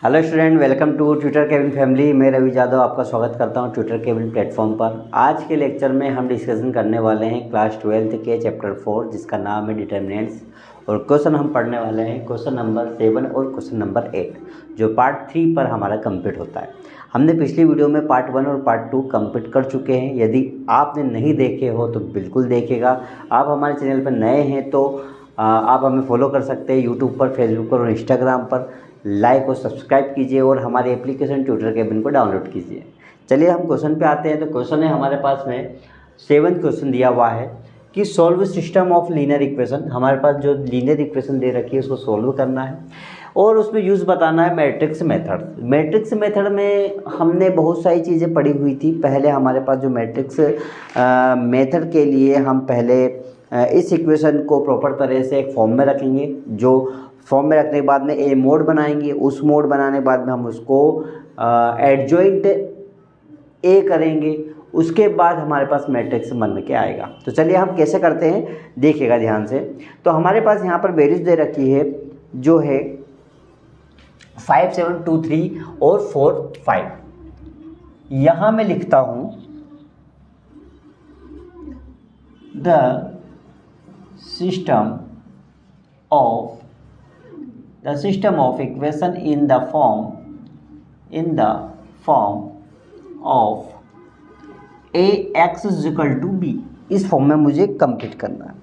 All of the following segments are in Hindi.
Hello student, welcome to tutor cabin family. मैं रवि यादव आपका स्वागत करता हूं ट्यूटर केबिन प्लेटफॉर्म पर। आज के लेक्चर में हम डिस्कशन करने वाले हैं क्लास 12th के चैप्टर 4 जिसका नाम है डिटर्मिनेंट्स। और क्वेश्चन हम पढ़ने वाले हैं क्वेश्चन नंबर 7 और क्वेश्चन नंबर 8 जो पार्ट 3 पर हमारा कंप्लीट होता है। हमने पिछली वीडियो में पार्ट 1 और पार्ट 2 कंप्लीट कर चुके हैं। यदि आपने नहीं देखे हो तो बिल्कुल देखेगा। आप हमारे चैनल पर नए हैं तो आप हमें फॉलो कर सकते हैं यूट्यूब पर, फेसबुक पर और इंस्टाग्राम पर। लाइक और सब्सक्राइब कीजिए और हमारे एप्लीकेशन ट्यूटर केबिन को डाउनलोड कीजिए। चलिए हम क्वेश्चन पे आते हैं। तो क्वेश्चन है हमारे पास में 7th क्वेश्चन दिया हुआ है कि solve system of linear equation. हमारे पास जो लीनियर इक्वेशन दे रखी है उसको सॉल्व करना है और उसमें यूज़ बताना है मैट्रिक्स मेथड। मैट्रिक्स मेथड में हमने बहुत सारी चीज़ें पढ़ी हुई थी। पहले हमारे पास जो मैट्रिक्स मेथड के लिए हम पहले इस इक्वेशन को प्रॉपर तरह से एक फॉर्म में रखेंगे। जो फॉर्म में रखने के बाद में ए मोड बनाएंगे। उस मोड बनाने के बाद में हम उसको एडजॉइंट ए करेंगे। उसके बाद हमारे पास मैट्रिक्स बन के आएगा। तो चलिए हम कैसे करते हैं देखिएगा ध्यान से। तो हमारे पास यहाँ पर वैल्यूज दे रखी है जो है 5 7 2 3 और 4 5। यहाँ मैं लिखता हूँ the system of equation in the form of ax is equal to b। इस फॉर्म में मुझे कंप्लीट करना है।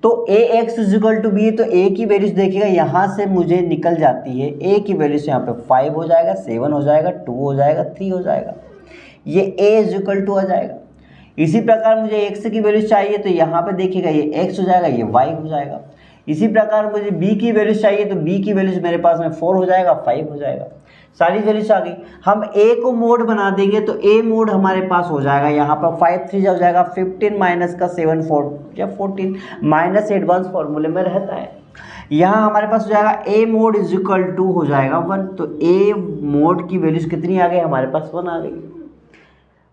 तो ax is equal to b, तो a की वैल्यूज देखिएगा यहाँ से मुझे निकल जाती है। a की वैल्यू से यहाँ पे 5 हो जाएगा, 7 हो जाएगा, 2 हो जाएगा, 3 हो जाएगा। ये a is equal to आ जाएगा। इसी प्रकार मुझे x की वैल्यू चाहिए तो यहाँ पे देखिएगा ये x हो जाएगा, ये y हो जाएगा। इसी प्रकार मुझे b की वैल्यू चाहिए तो b की वैल्यू मेरे पास में 4 हो जाएगा, 5 हो जाएगा। सारी वैल्यूज आ गई। हम a को मोड बना देंगे तो a मोड हमारे पास हो जाएगा यहाँ पर 5 3 हो जाएगा 15 माइनस का 7 4 या 14 माइनस एडवांस फॉर्मूले में रहता है। यहाँ हमारे पास हो जाएगा a mode is equal to हो जाएगा 1। तो a मोड की वैल्यूज कितनी आ गई हमारे पास? 1 आ गई।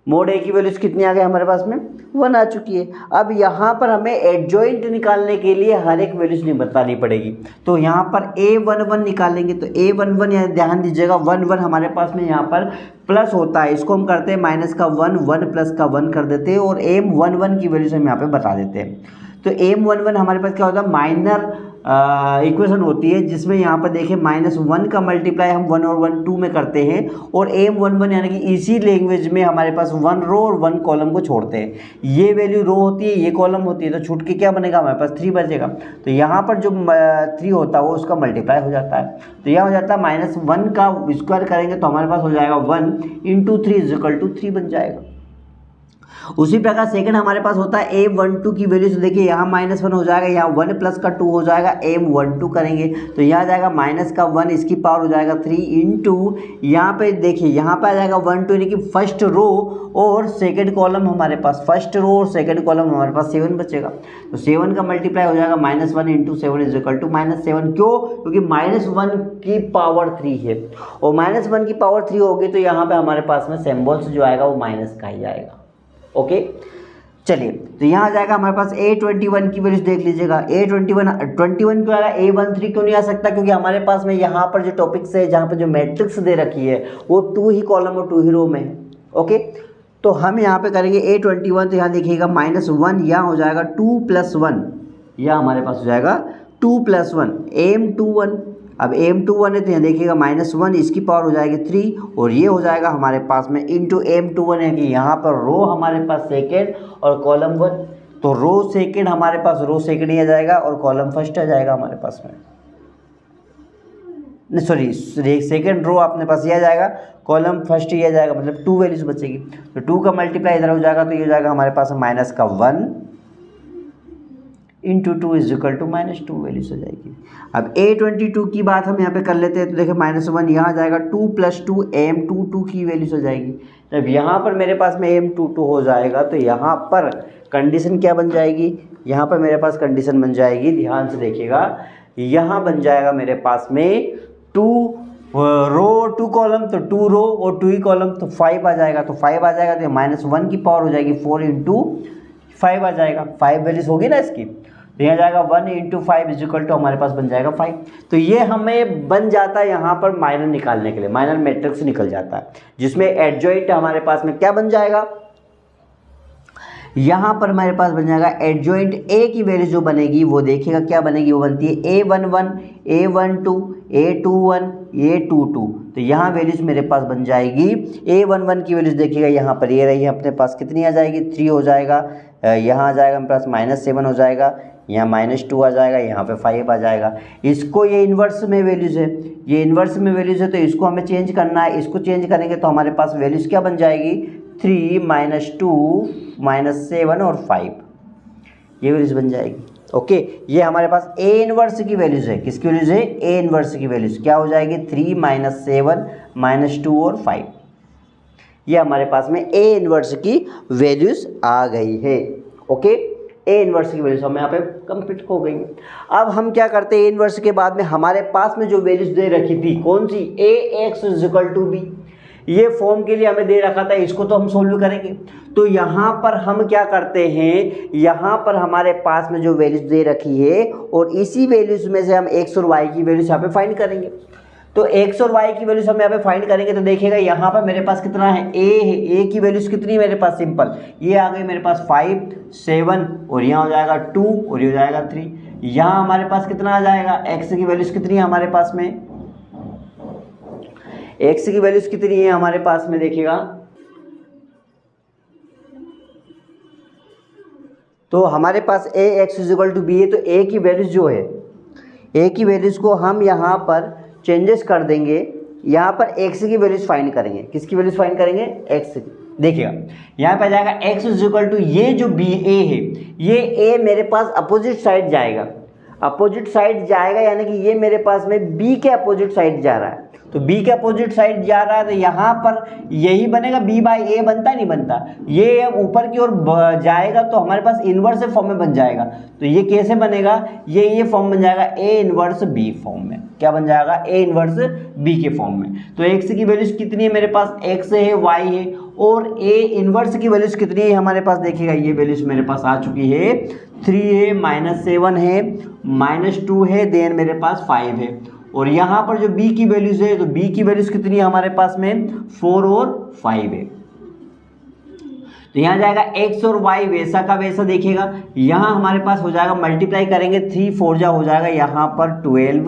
मोड ए की वैल्यूज कितनी आ गई हमारे पास में? 1 आ चुकी है। अब यहाँ पर हमें एडजॉइंट निकालने के लिए हर एक वैल्यूज नहीं बतानी पड़ेगी। तो यहाँ पर a11 निकालेंगे तो a11 यहाँ ध्यान दीजिएगा 1 1 हमारे पास में यहाँ पर प्लस होता है। इसको हम करते हैं माइनस का 1 1 प्लस का 1 कर देते हैं और m11 की वैल्यूज हम यहाँ पे बता देते हैं। तो m11 हमारे पास क्या होता है? माइनर इक्वेशन होती है जिसमें यहाँ पर देखिए -1 का मल्टीप्लाई हम 1 और 1 2 में करते हैं और m11 यानी कि इसी लैंग्वेज में हमारे पास 1 रो और 1 कॉलम को छोड़ते हैं। ये वैल्यू रो होती है, ये कॉलम होती है, तो छूट के क्या बनेगा हमारे पास? 3 बचेगा। तो यहाँ पर जो 3 होता है वो उसका मल्टीप्लाई हो जाता है। तो यह हो जाता है -1 का स्क्वायर करेंगे तो हमारे पास हो जाएगा 1 × 3 = 3 बन जाएगा। उसी प्रकार सेकंड हमारे पास होता है a12 की वैल्यू से देखिए यहाँ -1 हो जाएगा, यहाँ 1 प्लस का 2 हो जाएगा। m12 करेंगे तो यहाँ आ जाएगा माइनस का 1 इसकी पावर हो जाएगा 3 इंटू यहाँ पे देखिए यहाँ पे आ जाएगा 1 2 यानी कि फर्स्ट रो और सेकंड कॉलम हमारे पास, फर्स्ट रो और सेकंड कॉलम हमारे पास 7 बचेगा। तो 7 का मल्टीप्लाई हो जाएगा -1 × 7 = -7। क्यों? क्योंकि -1 की पावर 3 है और -1 की पावर 3 होगी तो यहाँ पे हमारे पास में सिंबल्स जो आएगा वो माइनस का ही आएगा। ओके चलिए तो यहाँ आ जाएगा हमारे पास a21 की वैल्यूज देख लीजिएगा। a21 क्यों आएगा? a13 क्यों नहीं आ सकता? क्योंकि हमारे पास में यहाँ पर जो टॉपिक्स है, जहाँ पर जो मैट्रिक्स दे रखी है वो 2 ही कॉलम और 2 ही रो में है। ओके तो हम यहाँ पे करेंगे a21 तो यहाँ देखिएगा -1 यहाँ हो जाएगा 2 + 1, यह हमारे पास हो जाएगा 2 + 1 m21। अब m21 है तो यहाँ देखिएगा -1 इसकी पावर हो जाएगी 3 और ये हो जाएगा हमारे पास में इंटू m21 है कि यहाँ पर रो हमारे पास सेकेंड और कॉलम 1। तो रो सेकेंड हमारे पास रो सेकेंड ही आ जाएगा और कॉलम फर्स्ट आ जाएगा हमारे पास में। नहीं सॉरी, सेकेंड रो अपने पास ये आ जाएगा, कॉलम फर्स्ट ही आ जाएगा, मतलब 2 वैल्यूज बचेगी। तो 2 का मल्टीप्लाई इधर हो जाएगा तो ये हो जाएगा हमारे पास माइनस का 1 इंटू 2 = -2 वैल्यूज हो जाएगी। अब a22 की बात हम यहाँ पे कर लेते हैं तो देखिए -1 यहाँ आ जाएगा 2 + 2 m22 की वैल्यूज हो जाएगी। जब यहाँ पर मेरे पास में m22 हो जाएगा तो यहाँ पर कंडीशन क्या बन जाएगी? यहाँ पर मेरे पास कंडीशन बन जाएगी, ध्यान से देखिएगा, यहाँ बन जाएगा मेरे पास में 2 रो 2 कॉलम तो 2 रो और 2 ही कॉलम तो 5 आ जाएगा। तो 5 आ जाएगा तो -1 की पावर हो जाएगी 4 × 5 आ जाएगा। 5 वैल्यूज होगी ना इसकी। तो यहाँ जाएगा 1 इंटू 5 इजिकल टू हमारे पास बन जाएगा 5। तो ये हमें बन जाता है यहाँ पर माइनर निकालने के लिए, माइनर मैट्रिक्स निकल जाता है, जिसमें एडजॉइंट हमारे पास में क्या बन जाएगा, यहाँ पर हमारे पास बन जाएगा एडजॉइंट ए की वैल्यू जो बनेगी वो देखिएगा क्या बनेगी, वो बनती है A11, A12, A21, A22। तो यहाँ वैल्यूज मेरे पास बन जाएगी, A11 की वैल्यूज देखिएगा यहाँ पर ये रही है अपने पास, कितनी आ जाएगी 3 हो जाएगा, यहाँ आ जाएगा मेरे पास -7 हो जाएगा, यहाँ -2 आ जाएगा, यहाँ पे 5 आ जाएगा। इसको ये इन्वर्स में वैल्यूज है, ये इन्वर्स में वैल्यूज है, तो इसको हमें चेंज करना है। इसको चेंज करेंगे तो हमारे पास वैल्यूज क्या बन जाएगी, 3 -2 -7 और 5, ये वैल्यूज बन जाएगी। ओके, ये हमारे पास ए इन्वर्स की वैल्यूज है, किसकी वैल्यूज है, ए इन्वर्स की वैल्यूज क्या हो जाएगी, 3 -7 -2 और 5, ये हमारे पास में ए इन्वर्स की वैल्यूज आ गई है। ओके, ए इन्वर्स की वैल्यूज हमें यहाँ पे कंप्लीट हो गई। अब हम क्या करते हैं, ए इन्वर्स के बाद में हमारे पास में जो वैल्यूज दे रखी थी कौन सी, Ax = b, ये फॉर्म के लिए हमें दे रखा था, इसको तो हम सोल्व करेंगे। तो यहाँ पर हम क्या करते हैं, यहाँ पर हमारे पास में जो वैल्यूज दे रखी है और इसी वैल्यूज में से हम x और y की वैल्यूज यहाँ पे फाइंड करेंगे। तो x और y की वैल्यूज हम यहाँ पे फाइंड करेंगे तो देखिएगा यहाँ पर मेरे पास कितना है, a है, a की वैल्यूज कितनी है मेरे पास, सिंपल ये आ गई मेरे पास 5 7 और यहाँ हो जाएगा 2 और ये हो जाएगा 3। यहाँ हमारे पास कितना आ जाएगा, x की वैल्यूज कितनी है हमारे पास में, x की वैल्यूज कितनी है हमारे पास में देखिएगा, तो हमारे पास Ax = b है, तो a की वैल्यूज जो है, a की वैल्यूज को हम यहाँ पर चेंजेस कर देंगे, यहाँ पर x की वैल्यूज फाइंड करेंगे, किसकी वैल्यूज फाइंड करेंगे, x की। देखिएगा यहाँ पे आ जाएगा x = ये जो b a है, ये a मेरे पास अपोजिट साइड जाएगा, अपोजिट साइड जाएगा यानी कि ये मेरे पास में b के अपोजिट साइड जा रहा है, तो b के अपोजिट साइड जा रहा है तो यहाँ पर यही बनेगा, b/a बनता नहीं बनता, ये ऊपर की ओर जाएगा तो हमारे पास इन्वर्स फॉर्म में बन जाएगा। तो ये कैसे बनेगा, ये फॉर्म बन जाएगा a इन्वर्स b फॉर्म में, क्या बन जाएगा, a इन्वर्स b के फॉर्म में। तो x की वैल्यूज कितनी है मेरे पास, x है y है, और a इन्वर्स की वैल्यूज कितनी है हमारे पास, देखिएगा ये वैल्यूज मेरे पास आ चुकी है, 3 है, -7 है, -2 है, देन मेरे पास 5 है, और यहाँ पर जो b की वैल्यूज है, तो b की वैल्यूज कितनी है हमारे पास में, 4 और 5 है। तो यहाँ जाएगा x और y वैसा का वैसा, देखिएगा यहाँ हमारे पास हो जाएगा, मल्टीप्लाई करेंगे 3 4 जा हो जाएगा यहाँ पर 12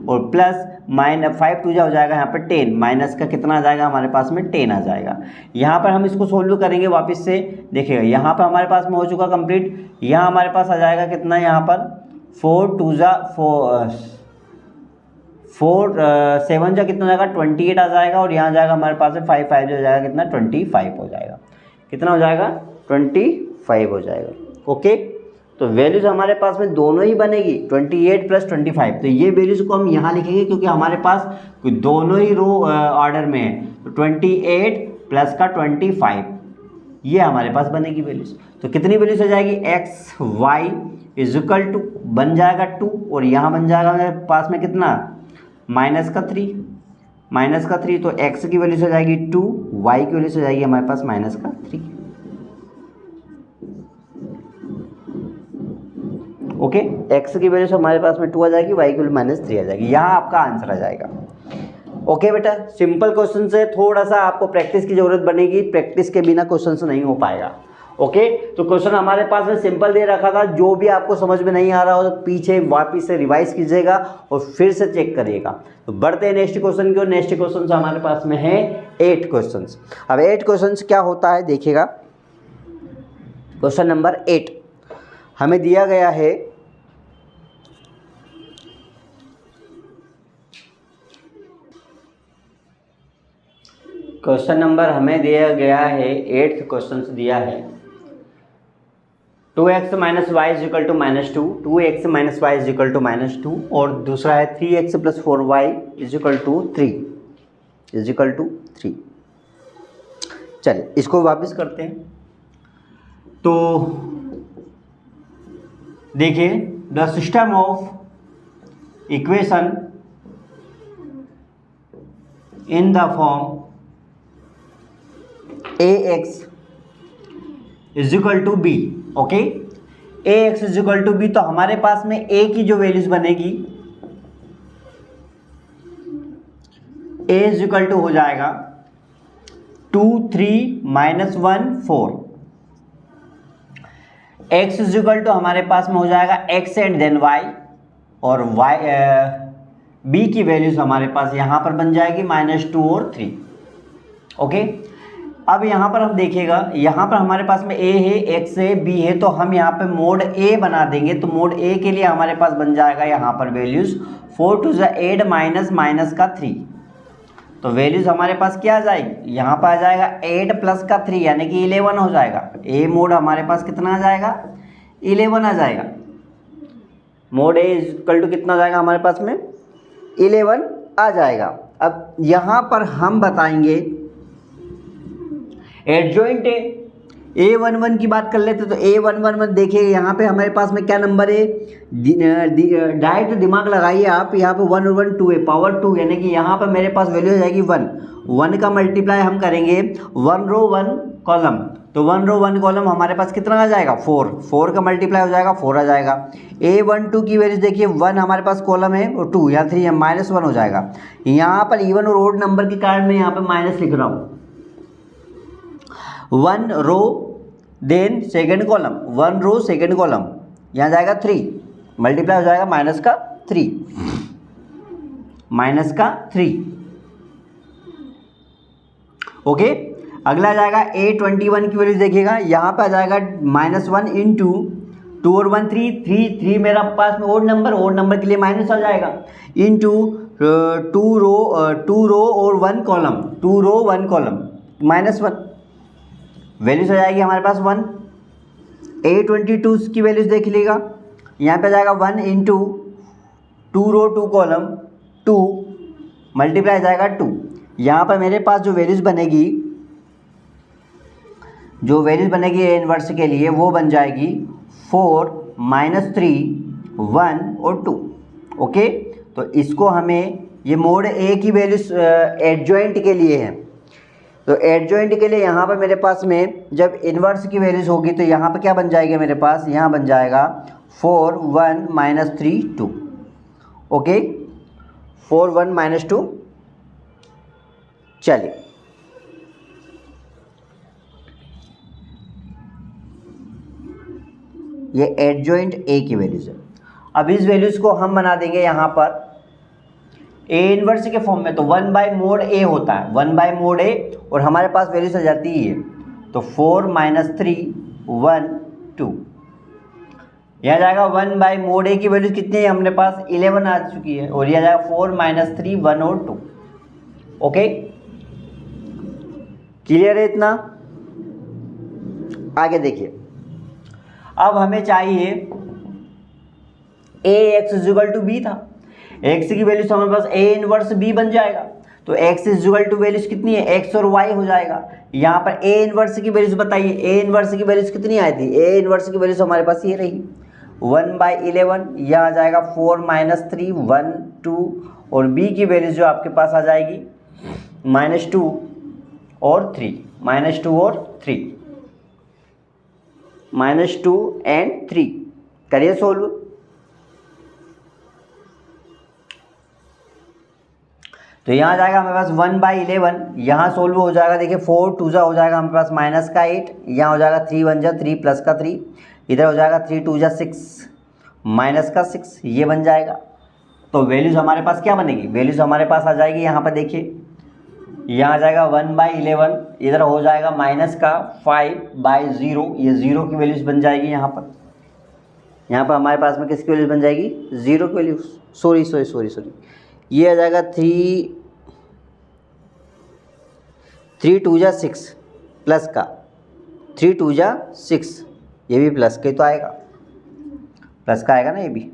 और प्लस -5 2 जा हो जाएगा यहाँ पर 10, माइनस का कितना आ जाएगा हमारे पास में 10 आ जाएगा। यहाँ पर हम इसको सोल्व करेंगे वापस से, देखिएगा यहाँ पर हमारे पास में हो चुका कंप्लीट, यहाँ हमारे पास आ जाएगा कितना, यहाँ पर 4 2 जा 4 7 जा कितना हो जाएगा 28 आ जाएगा, और यहाँ जाएगा हमारे पास में 5 5 जो हो जाएगा कितना 25 हो जाएगा, कितना हो जाएगा 25 हो जाएगा। ओके, तो वैल्यूज हमारे पास में दोनों ही बनेगी, 28 + 25। तो ये वैल्यूज को हम यहाँ लिखेंगे क्योंकि हमारे पास दोनों ही रो ऑर्डर में है, तो 28 प्लस का 25 ये हमारे पास बनेगी वैल्यूज। तो कितनी वैल्यूज हो जाएगी, x y = बन जाएगा 2 और यहाँ बन जाएगा हमारे पास में कितना, -3, तो x की वैल्यूज हो जाएगी 2, y की वैल्यूज हो जाएगी हमारे पास -3। ओके, x की वैल्यूज हमारे पास में 2 आ जाएगी, y की वैल्यू -3 आ जाएगी, यहाँ आपका आंसर आ जाएगा। ओके बेटा, सिंपल क्वेश्चन से थोड़ा सा आपको प्रैक्टिस की जरूरत बनेगी, प्रैक्टिस के बिना क्वेश्चन नहीं हो पाएगा। ओके, तो क्वेश्चन हमारे पास में सिंपल दे रखा था, जो भी आपको समझ में नहीं आ रहा हो तो पीछे वापस से रिवाइज कीजिएगा और फिर से चेक करिएगा। तो बढ़ते हैं नेक्स्ट क्वेश्चन की ओर। नेक्स्ट क्वेश्चन हमारे पास में है 8 क्वेश्चन। अब 8 क्वेश्चन क्या होता है देखिएगा, क्वेश्चन नंबर 8 हमें दिया गया है, क्वेश्चन नंबर हमें दिया गया है 8th क्वेश्चन दिया है 2x - y = -2, 2x - y = -2, और दूसरा है 3x + 4y = 3। चलिए इसको वापस करते हैं। तो देखिए, the system of equation in the form ax = b, okay, A X is equal to B, तो हमारे पास में ए की जो वैल्यूज बनेगी ए इज इक्वल टू हो जाएगा 2 3 -1 4। एक्स इज इक्वल टू हमारे पास में हो जाएगा एक्स एंड देन वाई, और वाई बी की वैल्यूज हमारे पास यहाँ पर बन जाएगी -2 और 3। ओके, अब यहाँ पर हम देखिएगा, यहाँ पर हमारे पास में ए है, एक्स है, बी है, तो हम यहाँ पे मोड ए बना देंगे। तो मोड ए के लिए हमारे पास बन जाएगा यहाँ पर वैल्यूज 4 2 8 माइनस का 3। तो वैल्यूज हमारे पास क्या आ जाएगी, यहाँ पर आ जाएगा 8 प्लस का 3 यानी कि 11 हो जाएगा। ए मोड हमारे पास कितना आ जाएगा, 11 आ जाएगा। मोड ए इक्वल टू कितना आ जाएगा हमारे पास में, 11 आ जाएगा। अब यहाँ पर हम बताएंगे एडजॉइंट A11 की बात कर लेते तो A11 देखिए यहाँ पे हमारे पास में क्या नंबर है, डायरेक्ट दिमाग लगाइए आप, यहाँ पे 1 और 1 2 है, पावर 2 यानी कि यहाँ पे मेरे पास वैल्यू हो जाएगी 1 का मल्टीप्लाई हम करेंगे 1 रो 1 कॉलम, तो 1 रो 1 कॉलम हमारे पास कितना आ जाएगा 4 का मल्टीप्लाई हो जाएगा 4 आ जाएगा। A12 की वैल्यू देखिए 1 हमारे पास कॉलम है और 2 या 3 है, -1 हो जाएगा। यहाँ पर इवन और ओड नंबर के कारण मैं यहाँ पे माइनस लिख रहा हूँ। 1 row then second column, 1 row second column, यहाँ जाएगा 3 मल्टीप्लाई हो जाएगा -3 ओके। अगला आ जाएगा A21 की वैल्यू देखिएगा, यहाँ पे आ जाएगा -1 इंटू 2 और 1 3 मेरा पास में ओड नंबर के लिए माइनस आ जाएगा, इंटू 2 रो और 1 कॉलम, 2 रो 1 कॉलम -1 वैल्यूज आ जाएगी हमारे पास 1। A22 की वैल्यूज देख लीजिएगा, यहाँ पे आ जाएगा 1 इंटू 2 रो 2 कॉलम 2 मल्टीप्लाई आ जाएगा 2। यहाँ पर मेरे पास जो वैल्यूज बनेगी A इनवर्स के लिए वो बन जाएगी 4 -3 1 और 2। ओके, तो इसको हमें ये मोड ए की वैल्यूज एडजॉइंट के लिए है, तो एडजॉइंट के लिए यहाँ पर मेरे पास में जब इन्वर्स की वैल्यूज होगी तो यहाँ पर क्या बन जाएगा मेरे पास, यहाँ बन जाएगा 4 1 -3 2। ओके, 4 1 -2। चलिए ये एडजॉइंट ए की वैल्यूज है। अब इस वैल्यूज को हम बना देंगे यहाँ पर ए इनवर्स के फॉर्म में, तो 1 बाई मोड ए होता है, 1 बाई मोड ए, और हमारे पास वैल्यूज आ जाती है तो 4 -3 1 2। यह जाएगा 1 बाई मोड ए की वैल्यूज कितनी है हमारे पास 11 आ चुकी है, और यह जाएगा 4 -3 1 और 2। ओके, क्लियर है इतना। आगे देखिए, अब हमें चाहिए ए एक्स इक्वल टू बी था, एक्स की वैल्यू हमारे पास ए इनवर्स बी बन जाएगा, तो एक्स इक्वल टू वैल्यूज कितनी है, एक्स और वाई हो जाएगा। यहाँ पर ए इनवर्स की वैल्यूज बताइए, ए इनवर्स की वैल्यूज कितनी आई थी, ए इनवर्स की वैल्यूज हमारे पास ये रही 1/11, यह आ जाएगा 4 -3 1 2, और बी की वैल्यूज जो आपके पास आ जाएगी -2 और 3 -2 एंड 3। करिए सोल्व। तो यहाँ आ जाएगा हमारे पास 1/11, यहाँ सोल्व हो जाएगा। देखिए 4 2 हो जाएगा हमारे पास -8, यहाँ हो जाएगा 3 1 3 प्लस का 3, इधर हो जाएगा 3 2 6 -6, ये बन जाएगा। तो वैल्यूज हमारे पास क्या बनेगी, वैल्यूज हमारे पास आ जाएगी यहाँ पर देखिए, यहाँ आ जाएगा 1/11, इधर हो जाएगा -5/0, ये 0 की वैल्यूज बन जाएगी यहाँ पर हमारे पास में किसकी वैल्यूज बन जाएगी, 0 की वैल्यूज, सॉरी, ये आ जाएगा 3 2 6 प्लस का 3 2 6, ये भी प्लस के तो आएगा, प्लस का आएगा ना, ये भी।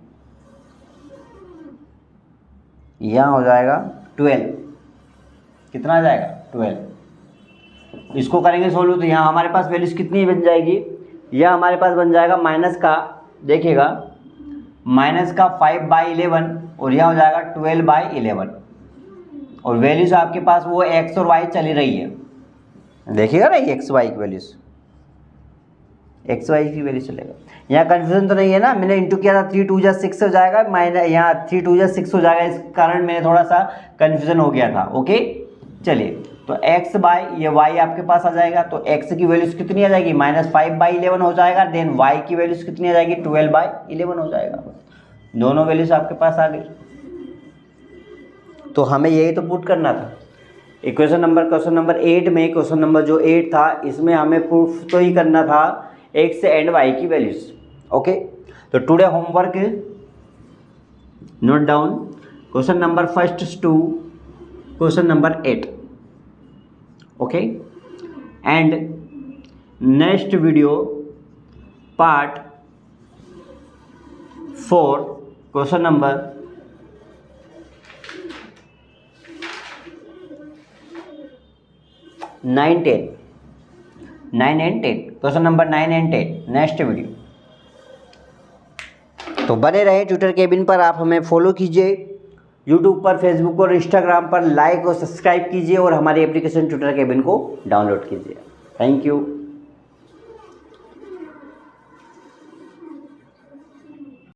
यहाँ हो जाएगा 12, कितना आ जाएगा 12। इसको करेंगे सोल्व, तो यहाँ हमारे पास वैल्यूज कितनी बन जाएगी, यह हमारे पास बन जाएगा माइनस का, देखिएगा -5/11, और यह हो जाएगा 12/11, और वैल्यूज आपके पास वो एक्स और वाई चली रही है, देखिएगा ना ये एक्स वाई की वैल्यूज, एक्स वाई की वैल्यू चलेगा। यहाँ कन्फ्यूजन तो नहीं है ना, मैंने इंटू किया था 3 2 जा 6 हो जाएगा, माइनस यहाँ 3 2 जा 6 हो जाएगा, इस कारण मैंने थोड़ा सा कन्फ्यूजन हो गया था। ओके चलिए, तो x बाय ये y आपके पास आ जाएगा, तो x की वैल्यूज कितनी आ जाएगी -5/11 हो जाएगा, देन y की वैल्यूज कितनी आ जाएगी 12/11 हो जाएगा। दोनों वैल्यूज आपके पास आ गई, तो हमें यही तो पुट करना था। क्वेश्चन नंबर 8 में, क्वेश्चन नंबर जो 8 था इसमें हमें प्रूफ तो ही करना था x एंड y की वैल्यूज। ओके, तो today homework note down question number first to question number 8। Okay, and next video part 4 question number 9 and 10 question number 9 and 10 next video. तो बने रहें ट्विटर केबिन पर, आप हमें फॉलो कीजिए यूट्यूब पर, फेसबुक और इंस्टाग्राम पर, लाइक और सब्सक्राइब कीजिए और हमारी एप्लीकेशन ट्विटर केबिन को डाउनलोड कीजिए। Thank you.